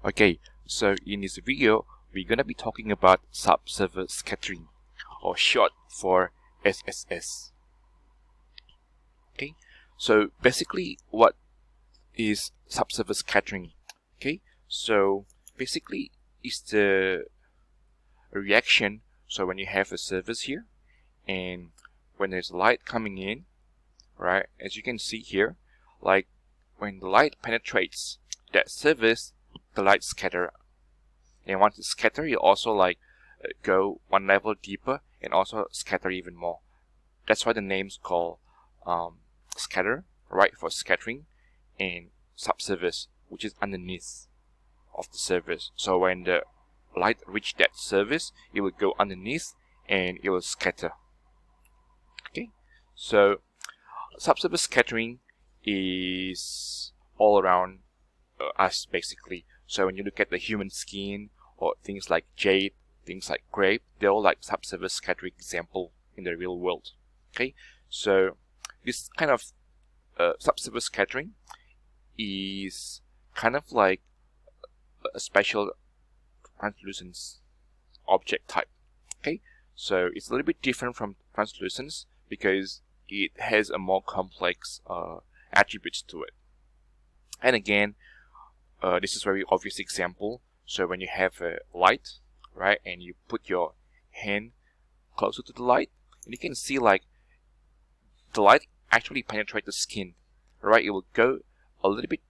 Okay, so in this video, we're gonna be talking about subsurface scattering, or short for SSS. Okay, so basically, what is subsurface scattering? Okay, so basically, it's the reaction. So when you have a surface here, and when there's light coming in, right? As you can see here, like when the light penetrates that surface, the light scatter. And once it scatter, you also go one level deeper and also scatter even more. That's why the name's called scatter, right, for scattering, and subsurface, which is underneath of the surface. So when the light reach that surface, it will go underneath and it will scatter. Okay, so subsurface scattering is all around us basically. So when you look at the human skin or things like jade, things like grape, they're all like subsurface scattering example in the real world. Okay, so this kind of subsurface scattering is kind of like a special translucence object type. Okay, so it's a little bit different from translucence because it has a more complex attributes to it. And again, this is a very obvious example. So when you have a light, right, and you put your hand closer to the light, and you can see like the light actually penetrates the skin, right? It will go a little bit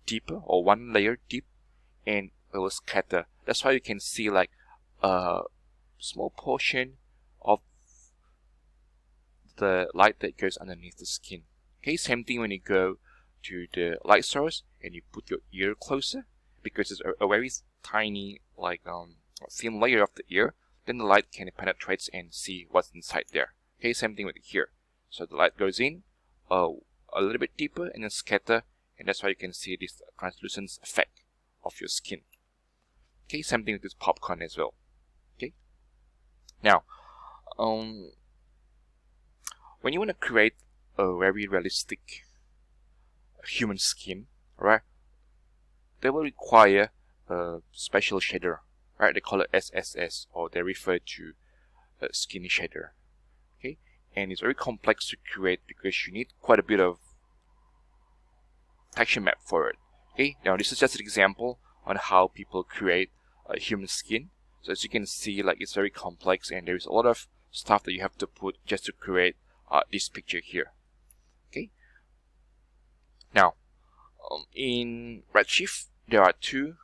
deeper, or one layer deep, and it will scatter. That's why you can see like a small portion of the light that goes underneath the skin. Okay, same thing when you go to the light source and you put your ear closer, because it's a very tiny thin layer of the ear, then the light can penetrate and see what's inside there. Okay, same thing with here. So the light goes in a little bit deeper and then scatter, and that's why you can see this translucence effect of your skin. Okay, same thing with this popcorn as well. Okay, now when you want to create a very realistic human skin, right, they will require a special shader, right? They call it SSS, or they refer to a skin shader. Okay, and it's very complex to create because you need quite a bit of texture map for it. Okay, now this is just an example on how people create a human skin. So as you can see, like, it's very complex and there's a lot of stuff that you have to put just to create this picture here. Okay, now in Redshift there are 2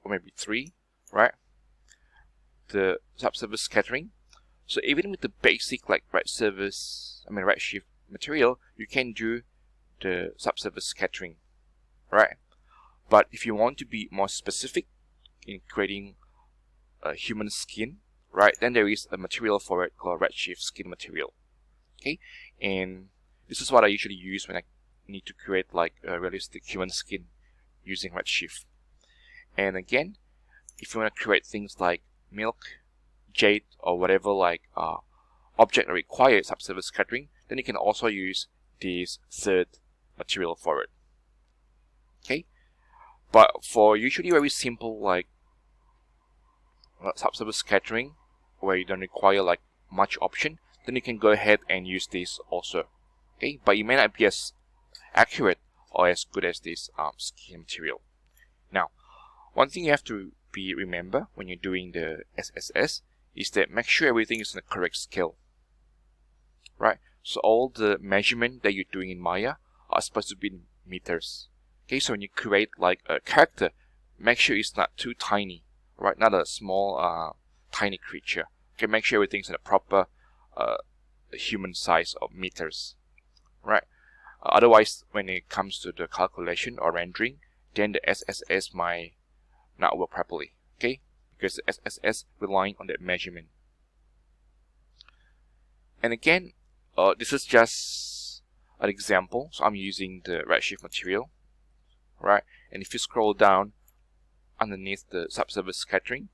or maybe 3, right, the subsurface scattering. So even with the basic like Redshift material, you can do the subsurface scattering, right? But if you want to be more specific in creating a human skin, right, then there is a material for it called Redshift skin material. Okay, and this is what I usually use when I need to create like a realistic human skin using Redshift. And again, if you want to create things like milk, jade, or whatever like object that requires subsurface scattering, then you can also use this third material for it. Okay, but for usually very simple like subsurface scattering, where you don't require like much option, then you can go ahead and use this also. Okay, but it may not be as accurate or as good as this skin material. Now, one thing you have to remember when you're doing the SSS is that make sure everything is in the correct scale, right? So all the measurement that you're doing in Maya are supposed to be in meters. Okay, so when you create like a character, make sure it's not too tiny, right? Not a small tiny creature. Okay, make sure everything's in a proper human size of meters, right? Otherwise, when it comes to the calculation or rendering, then the SSS might not work properly. Okay, because the SSS relying on that measurement. And again, this is just an example. So I'm using the Redshift material, right? And if you scroll down underneath the subsurface scattering,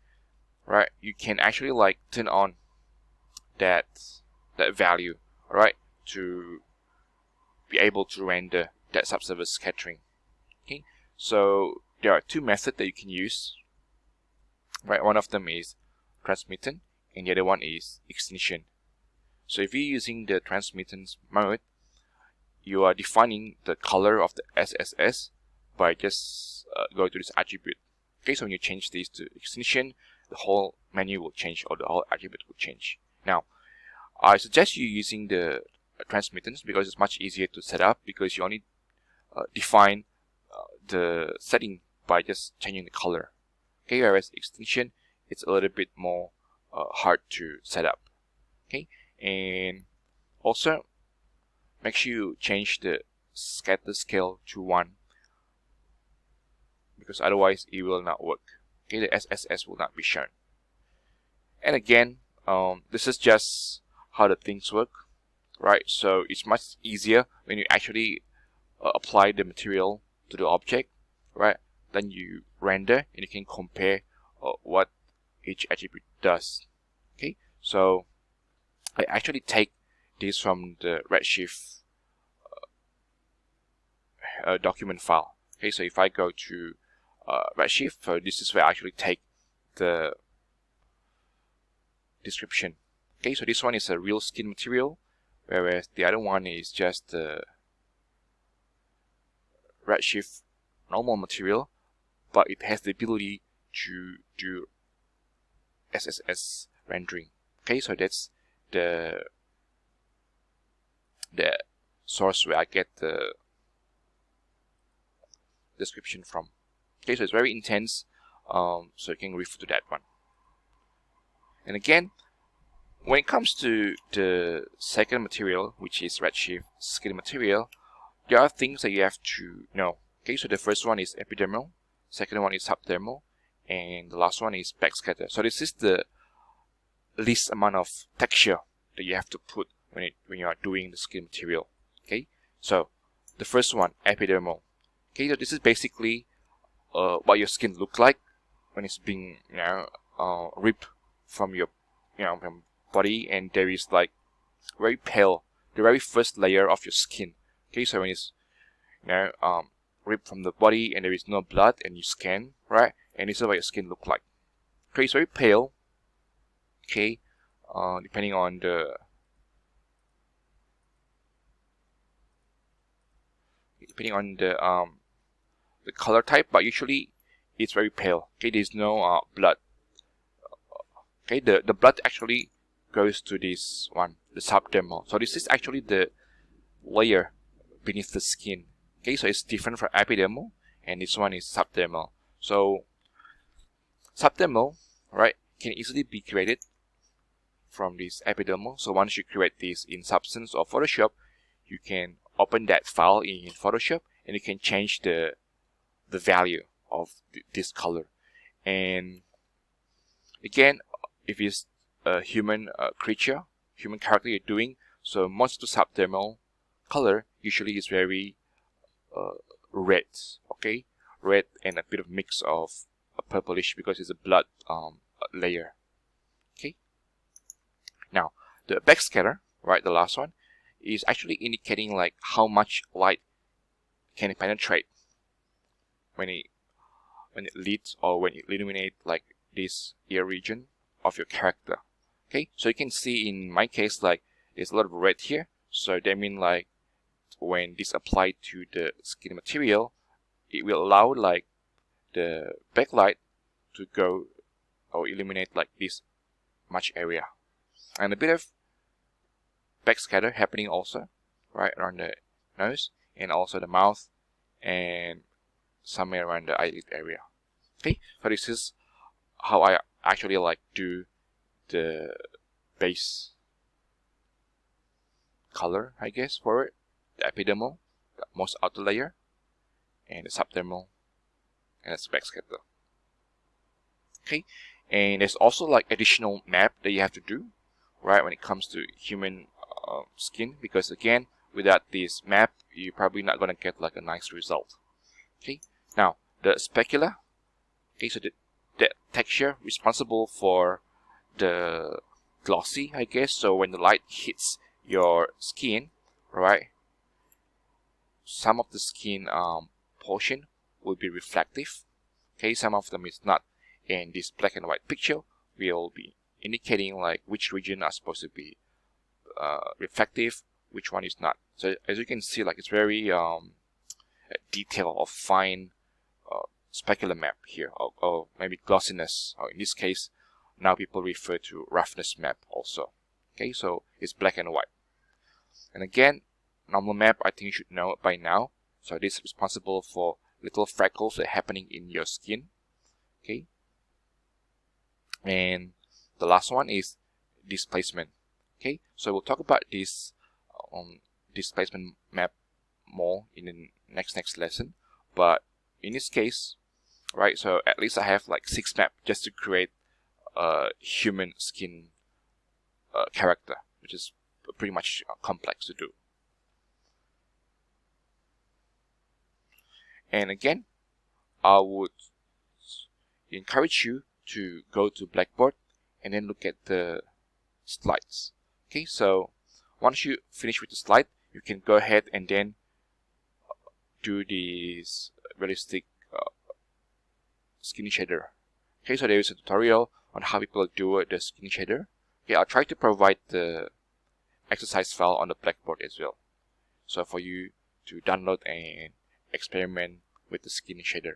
right, you can actually like turn on that value, right, to be able to render that subsurface scattering. Okay, so there are two methods that you can use, right? One of them is transmittance and the other one is extinction. So if you're using the transmittance mode, you are defining the color of the SSS by just going to this attribute. Okay, so when you change this to extinction, the whole menu will change, or the whole attribute will change. Now, I suggest you using the transmittance because it's much easier to set up, because you only define the setting by just changing the color. Okay, whereas extinction, it's a little bit more hard to set up. Okay, and also make sure you change the scatter scale to 1, because otherwise it will not work. Okay, the SSS will not be shown. And again, this is just how the things work, right? So it's much easier when you actually apply the material to the object, right? Then you render and you can compare what each attribute does. Okay, so I actually take this from the Redshift document file. Okay, so if I go to Redshift, this is where I actually take the description. Okay, so this one is a real skin material, whereas the other one is just the Redshift normal material, but it has the ability to do SSS rendering. Okay, so that's the source where I get the description from. Okay, so it's very intense, so you can refer to that one. And again, when it comes to the second material, which is Redshift skin material, there are things that you have to know. Okay, so the first one is epidermal, second one is subdermal, and the last one is backscatter. So this is the least amount of texture that you have to put when you are doing the skin material. Okay, so the first one, epidermal. Okay, so this is basically what your skin looks like when it's being ripped from your from body, and there is like very pale, the very first layer of your skin. Okay, so when it's ripped from the body and there is no blood and you scan, right, and this is what your skin looks like. Okay, it's very pale. Okay, depending on the color type, but usually it's very pale. Okay, there's no blood. Okay, the blood actually goes to this one, the subdermal. So this is actually the layer beneath the skin. Okay, so it's different from epidermal, and this one is subdermal. So subdermal, right, can easily be created from this epidermal. So once you create this in Substance or Photoshop, you can open that file in Photoshop and you can change the value of this color. And again, if it's a human creature, human character you're doing, so most of the subdermal color usually is very red. Okay, red and a bit of mix of a purplish because it's a blood layer. Okay, now the backscatter, right, the last one, is actually indicating like how much light can it penetrate when it leads or when it illuminates like this ear region of your character. Okay, so you can see in my case like there's a lot of red here, so that means like when this applied to the skin material, it will allow like the backlight to go or illuminate like this much area, and a bit of backscatter happening also right around the nose and also the mouth and somewhere around the eyelid area. Okay, so this is how I actually like do the base color, I guess, for it. The epidermal, the most outer layer, and the subdermal, and the backscatter. Okay, and there's also like additional map that you have to do, right, when it comes to human skin, because again, without this map, you're probably not gonna get like a nice result. Okay, now the specular. Okay, so the texture responsible for the glossy, I guess. So when the light hits your skin, right, some of the skin portion will be reflective. Okay, some of them is not. And this black and white picture will be indicating like which region are supposed to be reflective, which one is not. So as you can see, like it's very detailed or fine specular map here, or maybe glossiness, or in this case now people refer to roughness map also. Okay, so it's black and white. And again, normal map, I think you should know by now. So this is responsible for little freckles that are happening in your skin. Okay, and the last one is displacement. Okay, so we'll talk about this displacement map more in the next lesson, but in this case, right, so at least I have like 6 maps just to create a human skin character, which is pretty much complex to do. And again, I would encourage you to go to Blackboard and then look at the slides. Okay, so once you finish with the slide, you can go ahead and then do this realistic skin shader. Okay, so there is a tutorial on how people do the skin shader. Okay, I'll try to provide the exercise file on the Blackboard as well, so for you to download and experiment with the skin shader.